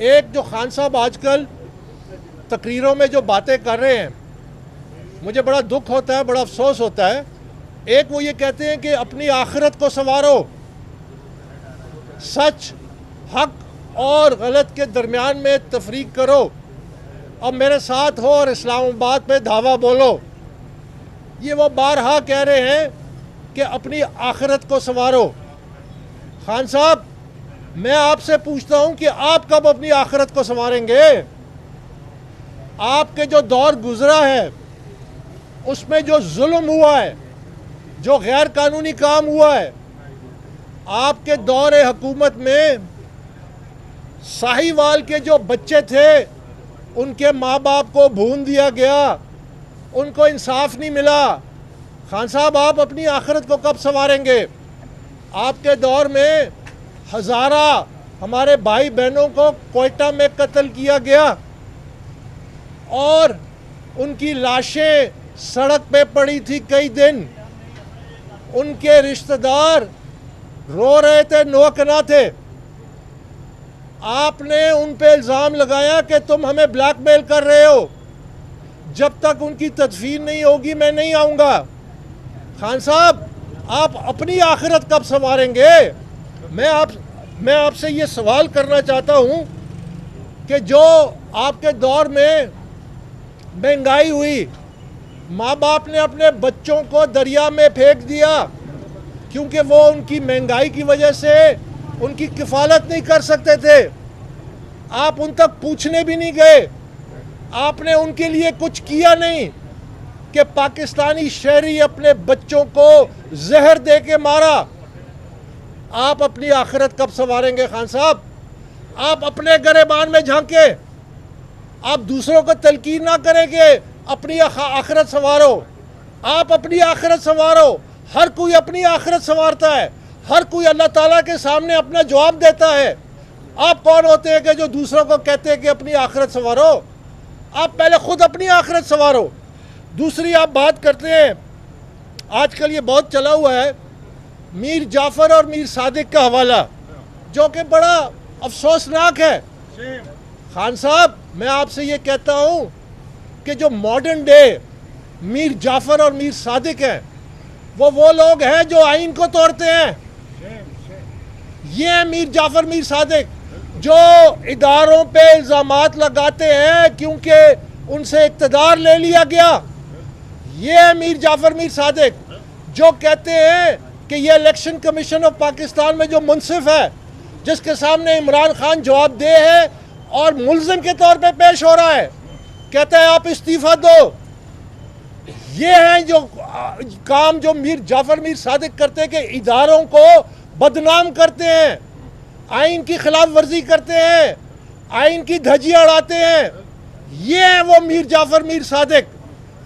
एक जो खान साहब आजकल तकरीरों में जो बातें कर रहे हैं, मुझे बड़ा दुख होता है, बड़ा अफसोस होता है। एक वो ये कहते हैं कि अपनी आखिरत को संवारो, सच हक और गलत के दरमियान में तफरीक करो, अब मेरे साथ हो और इस्लामाबाद पे धावा बोलो। ये वो बारहा कह रहे हैं कि अपनी आखिरत को संवारो। खान साहब, मैं आपसे पूछता हूं कि आप कब अपनी आखिरत को संवारेंगे? आपके जो दौर गुजरा है उसमें जो जुल्म हुआ है, जो गैर कानूनी काम हुआ है, आपके दौर हुकूमत में साहिवाल के जो बच्चे थे उनके माँ बाप को भून दिया गया, उनको इंसाफ नहीं मिला। खान साहब, आप अपनी आखिरत को कब संवारेंगे? आपके दौर में हज़ारा हमारे भाई बहनों को कोयटा में कत्ल किया गया और उनकी लाशें सड़क पे पड़ी थी कई दिन। उनके रिश्तेदार रो रहे थे, नोकना थे। आपने उन पे इल्ज़ाम लगाया कि तुम हमें ब्लैकमेल कर रहे हो, जब तक उनकी तदफीन नहीं होगी मैं नहीं आऊँगा। खान साहब, आप अपनी आखिरत कब संवारेंगे? मैं आपसे ये सवाल करना चाहता हूँ कि जो आपके दौर में महंगाई हुई, माँ बाप ने अपने बच्चों को दरिया में फेंक दिया क्योंकि वो उनकी महंगाई की वजह से उनकी किफ़ालत नहीं कर सकते थे। आप उन तक पूछने भी नहीं गए, आपने उनके लिए कुछ किया नहीं कि पाकिस्तानी शहरी अपने बच्चों को जहर दे के मारा। आप अपनी आखिरत कब संवारेंगे खान साहब? आप अपने गिरेबान में झांके, आप दूसरों को तलकीन ना करेंगे अपनी आखिरत संवारो। आप अपनी आखिरत संवारो। हर कोई अपनी आखिरत संवारता है, हर कोई अल्लाह ताला के सामने अपना जवाब देता है। आप कौन होते हैं कि जो दूसरों को कहते हैं कि अपनी आखिरत संवारो? आप पहले खुद अपनी आखिरत संवारो। दूसरी, आप बात करते हैं, आजकल ये बहुत चला हुआ है मीर जाफ़र और मीर सादिक का हवाला, जो कि बड़ा अफसोसनाक है। खान साहब, मैं आपसे ये कहता हूँ कि जो मॉडर्न डे मीर जाफ़र और मीर सादिक हैं, वो लोग हैं जो आइन को तोड़ते हैं। ये है मीर जाफ़र मीर सादिक, जो इदारों पे इल्ज़ामात लगाते हैं क्योंकि उनसे इक़्तिदार ले लिया गया। ये है मीर जाफ़र मीर सादिक, जो कहते हैं कि ये इलेक्शन कमीशन ऑफ पाकिस्तान में जो मुनसिफ है, जिसके सामने इमरान खान जवाबदेह है और मुल्ज़िम के तौर पे पेश हो रहा है, कहता है आप इस्तीफ़ा दो। ये है जो काम जो मीर जाफ़र मीर सादिक करते हैं कि इदारों को बदनाम करते हैं, आइन की खिलाफ वर्जी करते हैं, आइन की धज्जियाँ उड़ाते हैं। ये है वो मीर जाफ़र मीर सादिक।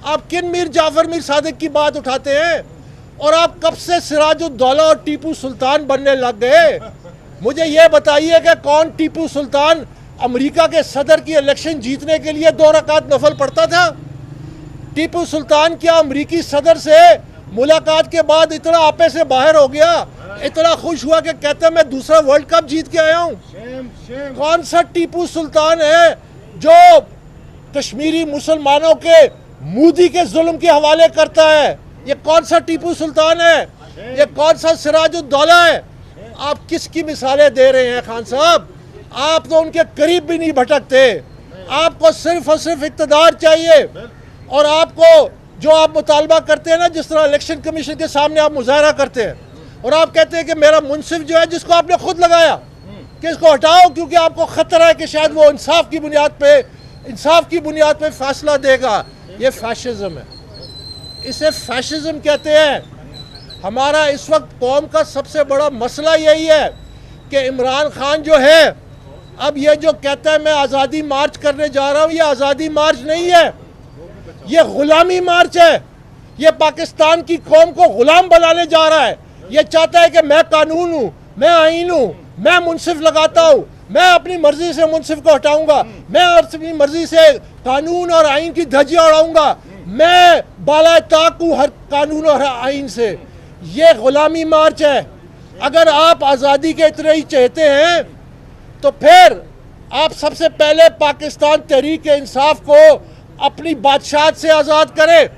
आप किन मीर जाफ़र मीर सादिक की बात उठाते हैं? और आप कब से सिराजुद्दौला और टीपू सुल्तान बनने लग गए? मुझे ये बताइए कि कौन टीपू सुल्तान अमेरिका के सदर की इलेक्शन जीतने के लिए 2 रकात नफल पढ़ता था? टीपू सुल्तान क्या अमेरिकी सदर से मुलाकात के बाद इतना आपे से बाहर हो गया, इतना खुश हुआ कि कहते मैं दूसरा वर्ल्ड कप जीत के आया हूँ? कौन सा टीपू सुल्तान है जो कश्मीरी मुसलमानों के मोदी के जुल्म के हवाले करता है? ये कौन सा टीपू सुल्तान है? ये कौन सा सिराजुद्दौला है? आप किसकी मिसालें दे रहे हैं खान साहब? आप तो उनके करीब भी नहीं भटकते। आपको सिर्फ और सिर्फ इक़्तिदार चाहिए। और आपको जो आप मुतालबा करते हैं ना, जिस तरह इलेक्शन कमीशन के सामने आप मुजाहरा करते हैं और आप कहते हैं कि मेरा मुनसिफ जो है, जिसको आपने खुद लगाया, कि इसको हटाओ क्योंकि आपको खतरा है कि शायद वो इंसाफ की बुनियाद पे फैसला देगा। ये फैशिज्म है, इसे फैशिज्म कहते हैं। हमारा इस वक्त कौम का सबसे बड़ा मसला यही है कि इमरान खान जो है, अब ये जो कहता है मैं आज़ादी मार्च करने जा रहा हूँ, ये आज़ादी मार्च नहीं है, ये गुलामी मार्च है। ये पाकिस्तान की कौम को गुलाम बनाने जा रहा है। ये चाहता है कि मैं कानून हूँ, मैं आइन हूँ, मैं मुनसिफ लगाता हूँ, मैं अपनी मर्जी से मुनसिफ को हटाऊंगा, मैं अपनी मर्जी से कानून और आइन की धज्जियाँ उड़ाऊंगा, मैं बाला ताक हूँ हर कानून और आइन से। ये गुलामी मार्च है। अगर आप आज़ादी के इतने ही चाहते हैं तो फिर आप सबसे पहले पाकिस्तान तहरीक इंसाफ को अपनी बादशाहत से आज़ाद करें।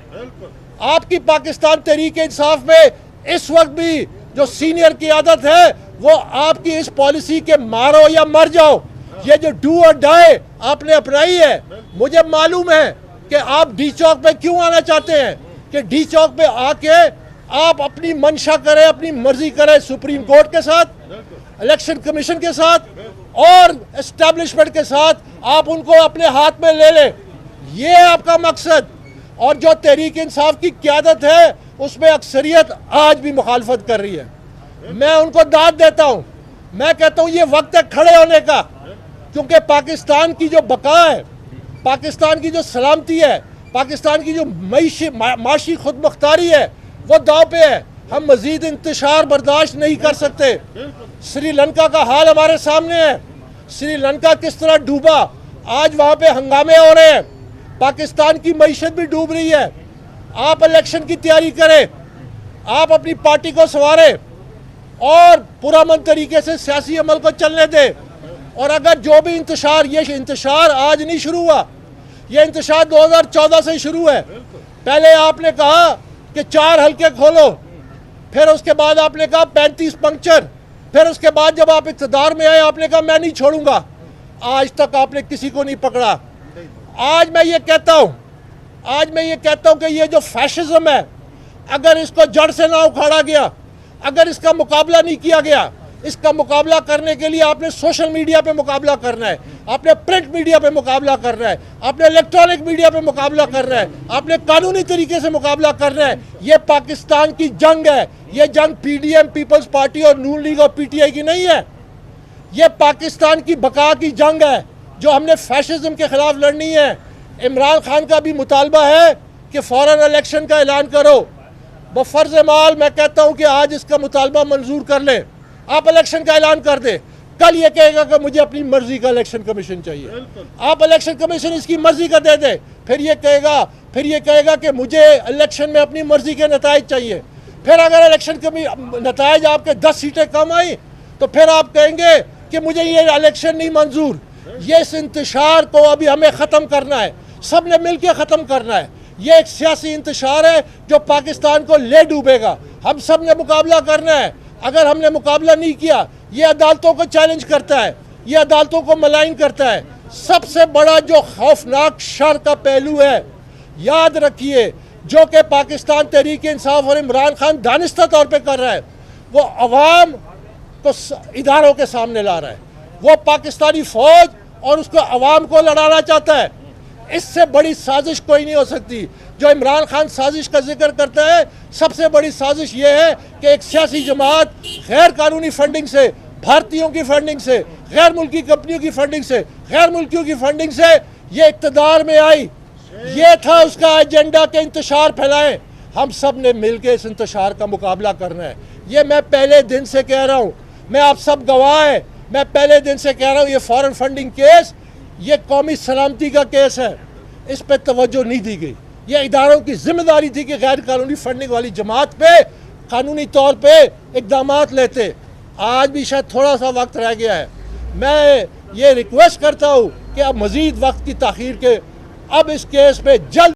आपकी पाकिस्तान तहरीक इंसाफ में इस वक्त भी जो सीनियर क़ियादत है वो आपकी इस पॉलिसी के मारो या मर जाओ, ये जो डू और डाई आपने अपनाई है, मुझे मालूम है कि आप डी चौक पे क्यों आना चाहते हैं कि डी चौक पे आके आप अपनी मंशा करें, अपनी मर्जी करें सुप्रीम कोर्ट के साथ, इलेक्शन कमीशन के साथ और एस्टेब्लिशमेंट के साथ, आप उनको अपने हाथ में ले लें। ये है आपका मकसद। और जो तहरीक इंसाफ की क़यादत है उसमें अक्सरियत आज भी मुखालफत कर रही है। मैं उनको दाद देता हूँ। मैं कहता हूँ ये वक्त है खड़े होने का, क्योंकि पाकिस्तान की जो बका है, पाकिस्तान की जो सलामती है, पाकिस्तान की जो माशी खुद मुख्तारी है वो दाव पे है। हम मजीद इंतशार बर्दाश्त नहीं कर सकते। श्रीलंका का हाल हमारे सामने है। श्रीलंका किस तरह डूबा, आज वहाँ पे हंगामे हो रहे हैं, पाकिस्तान की मईशत भी डूब रही है। आप इलेक्शन की तैयारी करें, आप अपनी पार्टी को संवारें और पुरअमन तरीके से सियासी अमल को चलने दें। और अगर जो भी इंतशार, ये इंतशार आज नहीं शुरू हुआ, ये इंतशार 2014 से शुरू है। पहले आपने कहा कि 4 हल्के खोलो, फिर उसके बाद आपने कहा 35 पंक्चर, फिर उसके बाद जब आप इक़्तिदार में आए आपने कहा मैं नहीं छोड़ूंगा। आज तक आपने किसी को नहीं पकड़ा। आज मैं ये कहता हूँ कि ये जो फैशिज्म है, अगर इसको जड़ से ना उखाड़ा गया, अगर इसका मुकाबला नहीं किया गया, इसका मुकाबला करने के लिए आपने सोशल मीडिया पे मुकाबला करना है, आपने प्रिंट मीडिया पे मुकाबला करना है, आपने इलेक्ट्रॉनिक मीडिया पे मुकाबला करना है, आपने कानूनी तरीके से मुकाबला करना है। ये पाकिस्तान की जंग है। ये जंग पीडीएम, पीपल्स पार्टी और नून लीग और पीटीआई की नहीं है। ये पाकिस्तान की बका की जंग है जो हमने फैशिज्म के खिलाफ लड़नी है। इमरान खान का भी मुतालबा है कि फ़ौरन इलेक्शन का ऐलान करो। बफ़र्ज़ माल मैं कहता हूँ कि आज इसका मुतालबा मंजूर कर लें, आप इलेक्शन का ऐलान कर दें। कल ये कहेगा कि मुझे अपनी मर्जी का इलेक्शन कमीशन चाहिए, आप इलेक्शन कमीशन इसकी मर्जी का दे दें। फिर ये कहेगा कि मुझे इलेक्शन में अपनी मर्जी के नताइज चाहिए। फिर अगर इलेक्शन नताइज आपके 10 सीटें कम आई तो फिर आप कहेंगे कि मुझे ये इलेक्शन नहीं मंजूर। ये इस इंतशार को अभी हमें ख़त्म करना है, सब ने मिल के ख़त्म करना है। ये एक सियासी इंतशार है जो पाकिस्तान को ले डूबेगा। हम सब ने मुकाबला करना है। अगर हमने मुकाबला नहीं किया, ये अदालतों को चैलेंज करता है, ये अदालतों को मलाइन करता है। सबसे बड़ा जो खौफनाक शर का पहलू है, याद रखिए, जो कि पाकिस्तान तहरीक इंसाफ और इमरान खान दानिस्ता तौर पे कर रहा है, वो अवाम को इदारों के सामने ला रहा है। वो पाकिस्तानी फौज और उसको अवाम को लड़ाना चाहता है। इससे बड़ी साजिश कोई नहीं हो सकती। जो इमरान खान साजिश का जिक्र करता है, सबसे बड़ी साजिश ये है कि एक सियासी जमात गैर कानूनी फंडिंग से, भारतीयों की फंडिंग से, गैर मुल्की कंपनियों की फंडिंग से, गैर मुल्कियों की फंडिंग से ये इक़्तिदार में आई। ये था उसका एजेंडा के इंतशार फैलाएं। हम सब ने मिलकर इस इंतशार का मुकाबला करना है। ये मैं पहले दिन से कह रहा हूँ, मैं आप सब गवाह हैं। मैं पहले दिन से कह रहा हूँ, ये फॉरेन फंडिंग केस, ये कौमी सलामती का केस है, इस पर तवज्जो नहीं दी गई। ये इदारों की जिम्मेदारी थी कि गैर कानूनी फंडिंग वाली जमात पे कानूनी तौर पे इक़दामात लेते। आज भी शायद थोड़ा सा वक्त रह गया है। मैं ये रिक्वेस्ट करता हूँ कि अब मज़ीद वक्त की ताख़ीर के, अब इस केस पे जल्द